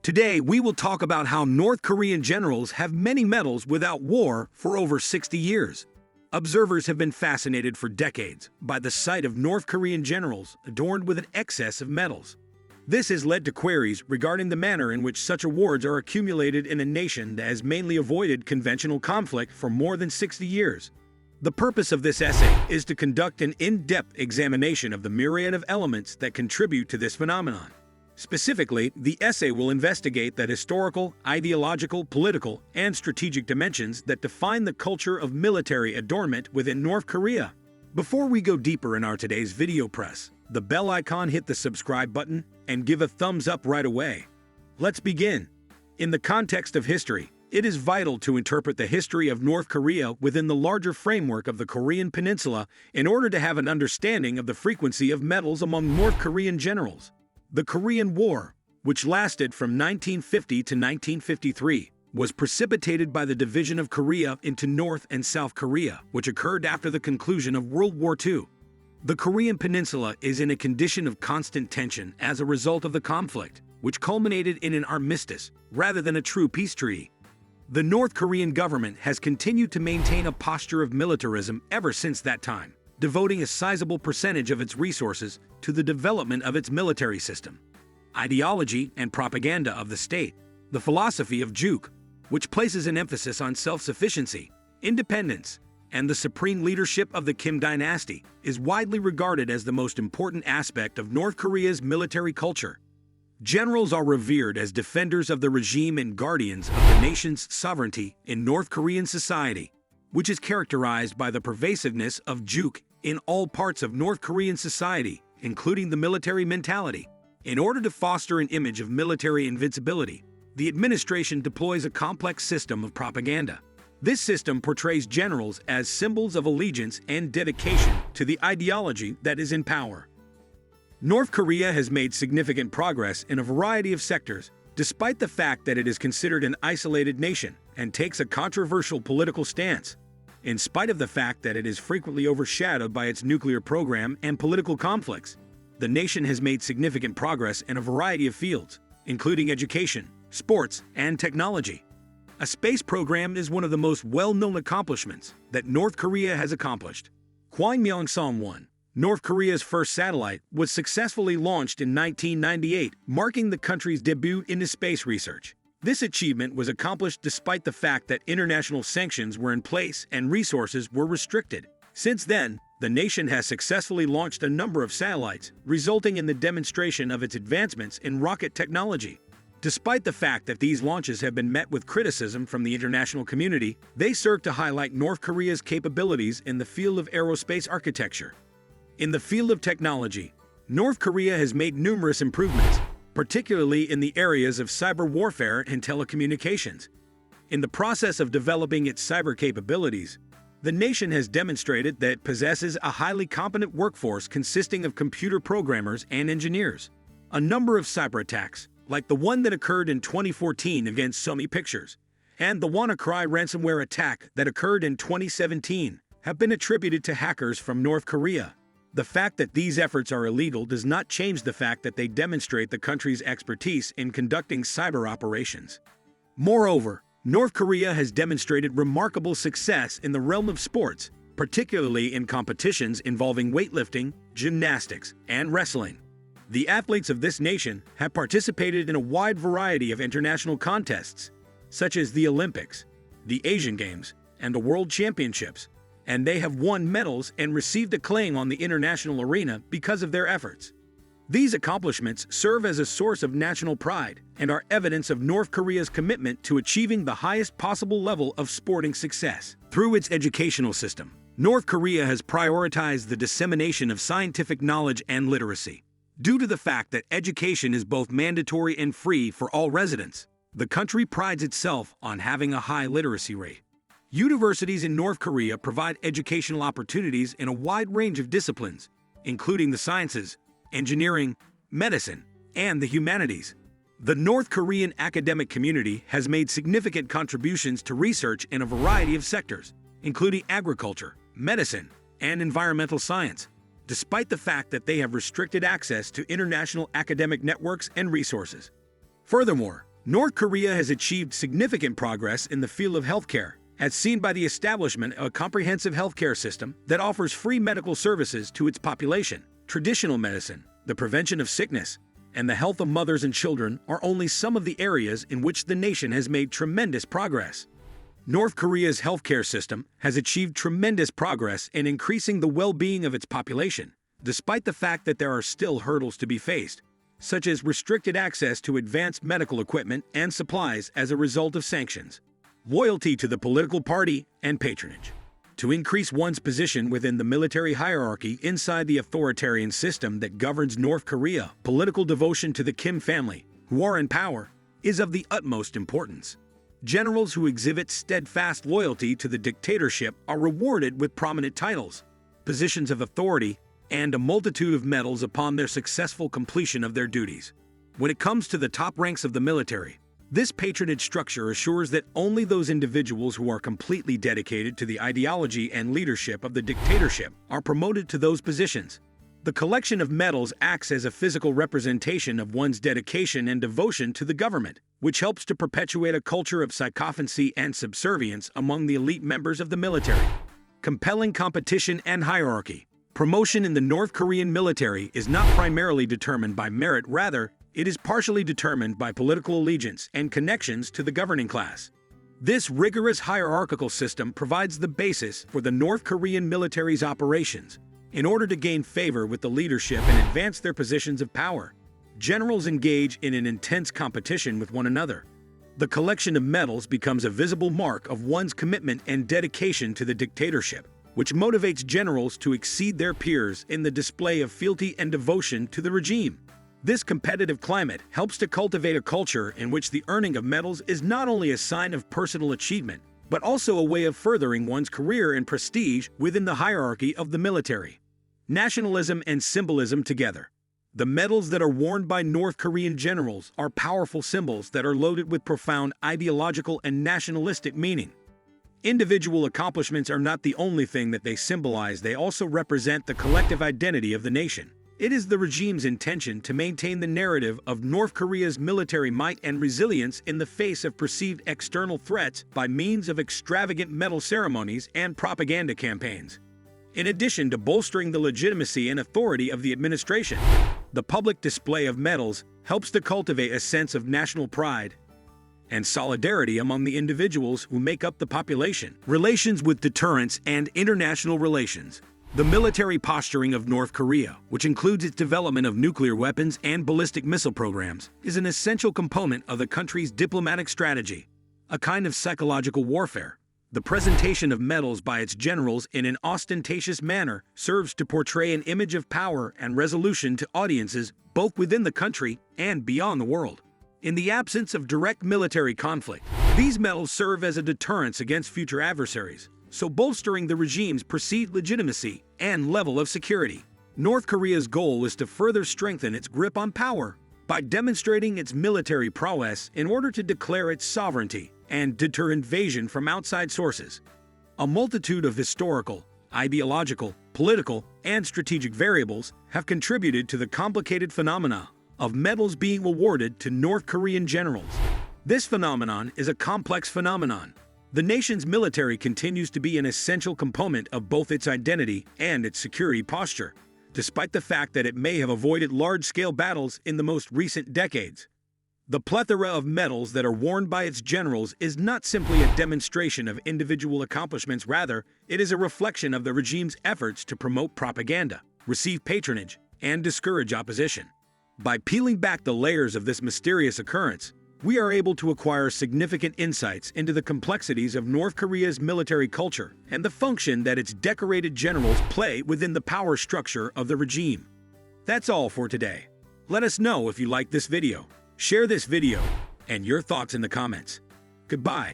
Today, we will talk about how North Korean generals have many medals without war for over 60 years. Observers have been fascinated for decades by the sight of North Korean generals adorned with an excess of medals. This has led to queries regarding the manner in which such awards are accumulated in a nation that has mainly avoided conventional conflict for more than 60 years. The purpose of this essay is to conduct an in-depth examination of the myriad of elements that contribute to this phenomenon. Specifically, the essay will investigate the historical, ideological, political, and strategic dimensions that define the culture of military adornment within North Korea. Before we go deeper in our today's video, press the bell icon, hit the subscribe button, and give a thumbs up right away. Let's begin. In the context of history, it is vital to interpret the history of North Korea within the larger framework of the Korean Peninsula in order to have an understanding of the frequency of medals among North Korean generals. The Korean War, which lasted from 1950 to 1953, was precipitated by the division of Korea into North and South Korea, which occurred after the conclusion of World War II. The Korean Peninsula is in a condition of constant tension as a result of the conflict, which culminated in an armistice rather than a true peace treaty. The North Korean government has continued to maintain a posture of militarism ever since that time, devoting a sizable percentage of its resources to the development of its military system, ideology, and propaganda of the state. The philosophy of Juk, which places an emphasis on self-sufficiency, independence, and the supreme leadership of the Kim dynasty, is widely regarded as the most important aspect of North Korea's military culture. Generals are revered as defenders of the regime and guardians of the nation's sovereignty in North Korean society, which is characterized by the pervasiveness of Juk in all parts of North Korean society, including the military mentality. In order to foster an image of military invincibility, the administration deploys a complex system of propaganda. This system portrays generals as symbols of allegiance and dedication to the ideology that is in power. North Korea has made significant progress in a variety of sectors, despite the fact that it is considered an isolated nation and takes a controversial political stance. In spite of the fact that it is frequently overshadowed by its nuclear program and political conflicts, the nation has made significant progress in a variety of fields, including education, sports, and technology. A space program is one of the most well-known accomplishments that North Korea has accomplished. Hwangmyeong-1, North Korea's first satellite, was successfully launched in 1998, marking the country's debut into space research. This achievement was accomplished despite the fact that international sanctions were in place and resources were restricted. Since then, the nation has successfully launched a number of satellites, resulting in the demonstration of its advancements in rocket technology. Despite the fact that these launches have been met with criticism from the international community, they serve to highlight North Korea's capabilities in the field of aerospace architecture. In the field of technology, North Korea has made numerous improvements, particularly in the areas of cyber warfare and telecommunications. In the process of developing its cyber capabilities, the nation has demonstrated that it possesses a highly competent workforce consisting of computer programmers and engineers. A number of cyber attacks, like the one that occurred in 2014 against Sony Pictures, and the WannaCry ransomware attack that occurred in 2017, have been attributed to hackers from North Korea. The fact that these efforts are illegal does not change the fact that they demonstrate the country's expertise in conducting cyber operations. Moreover, North Korea has demonstrated remarkable success in the realm of sports, particularly in competitions involving weightlifting, gymnastics, and wrestling. The athletes of this nation have participated in a wide variety of international contests, such as the Olympics, the Asian Games, and the World Championships, and they have won medals and received acclaim on the international arena because of their efforts. These accomplishments serve as a source of national pride and are evidence of North Korea's commitment to achieving the highest possible level of sporting success. Through its educational system, North Korea has prioritized the dissemination of scientific knowledge and literacy. Due to the fact that education is both mandatory and free for all residents, the country prides itself on having a high literacy rate. Universities in North Korea provide educational opportunities in a wide range of disciplines, including the sciences, engineering, medicine, and the humanities. The North Korean academic community has made significant contributions to research in a variety of sectors, including agriculture, medicine, and environmental science, despite the fact that they have restricted access to international academic networks and resources. Furthermore, North Korea has achieved significant progress in the field of healthcare, as seen by the establishment of a comprehensive healthcare system that offers free medical services to its population. Traditional medicine, the prevention of sickness, and the health of mothers and children are only some of the areas in which the nation has made tremendous progress. North Korea's healthcare system has achieved tremendous progress in increasing the well-being of its population, despite the fact that there are still hurdles to be faced, such as restricted access to advanced medical equipment and supplies as a result of sanctions, loyalty to the political party, and patronage. To increase one's position within the military hierarchy inside the authoritarian system that governs North Korea, political devotion to the Kim family, who are in power, is of the utmost importance. Generals who exhibit steadfast loyalty to the dictatorship are rewarded with prominent titles, positions of authority, and a multitude of medals upon their successful completion of their duties. When it comes to the top ranks of the military, this patronage structure assures that only those individuals who are completely dedicated to the ideology and leadership of the dictatorship are promoted to those positions. The collection of medals acts as a physical representation of one's dedication and devotion to the government, which helps to perpetuate a culture of sycophancy and subservience among the elite members of the military. Compelling competition and hierarchy. Promotion in the North Korean military is not primarily determined by merit, rather, it is partially determined by political allegiance and connections to the governing class. This rigorous hierarchical system provides the basis for the North Korean military's operations. In order to gain favor with the leadership and advance their positions of power, generals engage in an intense competition with one another. The collection of medals becomes a visible mark of one's commitment and dedication to the dictatorship, which motivates generals to exceed their peers in the display of fealty and devotion to the regime. This competitive climate helps to cultivate a culture in which the earning of medals is not only a sign of personal achievement, but also a way of furthering one's career and prestige within the hierarchy of the military. Nationalism and symbolism together. The medals that are worn by North Korean generals are powerful symbols that are loaded with profound ideological and nationalistic meaning. Individual accomplishments are not the only thing that they symbolize, they also represent the collective identity of the nation. It is the regime's intention to maintain the narrative of North Korea's military might and resilience in the face of perceived external threats by means of extravagant medal ceremonies and propaganda campaigns. In addition to bolstering the legitimacy and authority of the administration, the public display of medals helps to cultivate a sense of national pride and solidarity among the individuals who make up the population. Relations with deterrence and international relations. The military posturing of North Korea, which includes its development of nuclear weapons and ballistic missile programs, is an essential component of the country's diplomatic strategy, a kind of psychological warfare. The presentation of medals by its generals in an ostentatious manner serves to portray an image of power and resolution to audiences both within the country and beyond the world. In the absence of direct military conflict, these medals serve as a deterrence against future adversaries, so bolstering the regime's perceived legitimacy and level of security. North Korea's goal is to further strengthen its grip on power by demonstrating its military prowess in order to declare its sovereignty and deter invasion from outside sources. A multitude of historical, ideological, political, and strategic variables have contributed to the complicated phenomena of medals being awarded to North Korean generals. This phenomenon is a complex phenomenon. The nation's military continues to be an essential component of both its identity and its security posture, despite the fact that it may have avoided large-scale battles in the most recent decades. The plethora of medals that are worn by its generals is not simply a demonstration of individual accomplishments, rather, it is a reflection of the regime's efforts to promote propaganda, receive patronage, and discourage opposition. By peeling back the layers of this mysterious occurrence, we are able to acquire significant insights into the complexities of North Korea's military culture and the function that its decorated generals play within the power structure of the regime. That's all for today. Let us know if you liked this video. Share this video and your thoughts in the comments. Goodbye.